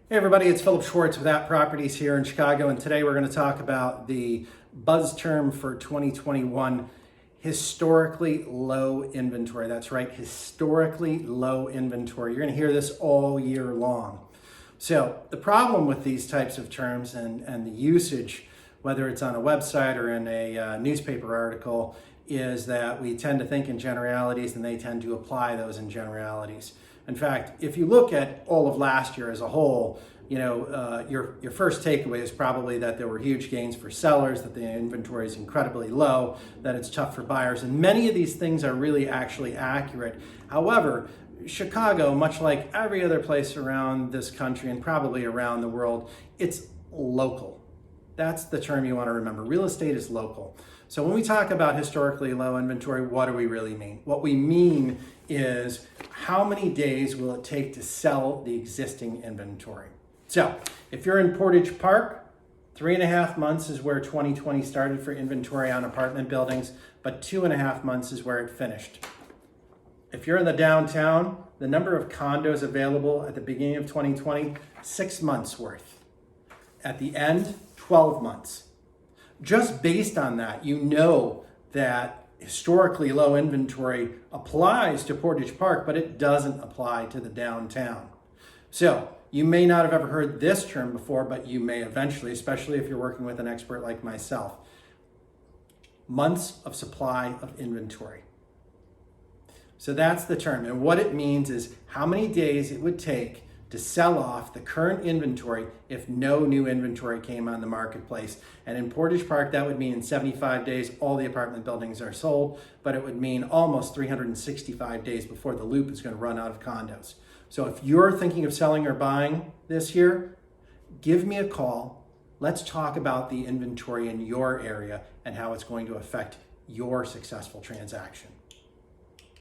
Hey everybody, it's Philip Schwartz with App Properties here in Chicago, and today we're going to talk about the buzz term for 2021, historically low inventory. That's right, historically low inventory. You're going to hear this all year long. So the problem with these types of terms and the usage, whether it's on a website or in a newspaper article, is that we tend to think in generalities and they tend to apply those in generalities. In fact, if you look at all of last year as a whole, your first takeaway is probably that there were huge gains for sellers, that the inventory is incredibly low, that it's tough for buyers, and many of these things are really actually accurate. However, Chicago, much like every other place around this country and probably around the world, it's local. That's the term you want to remember. Real estate is local. So when we talk about historically low inventory, what do we really mean? What we mean is how many days will it take to sell the existing inventory? So if you're in Portage Park, 3.5 months is where 2020 started for inventory on apartment buildings, but 2.5 months is where it finished. If you're in the downtown, the number of condos available at the beginning of 2020, 6 months worth. At the end, 12 months. Just based on that, you know that historically low inventory applies to Portage Park, but it doesn't apply to the downtown. So you may not have ever heard this term before, but you may eventually, especially if you're working with an expert like myself. Months of supply of inventory. So that's the term. And what it means is how many days it would take to sell off the current inventory if no new inventory came on the marketplace. And in Portage Park, that would mean in 75 days, all the apartment buildings are sold, but it would mean almost 365 days before the loop is going to run out of condos. So if you're thinking of selling or buying this year, give me a call. Let's talk about the inventory in your area and how it's going to affect your successful transaction.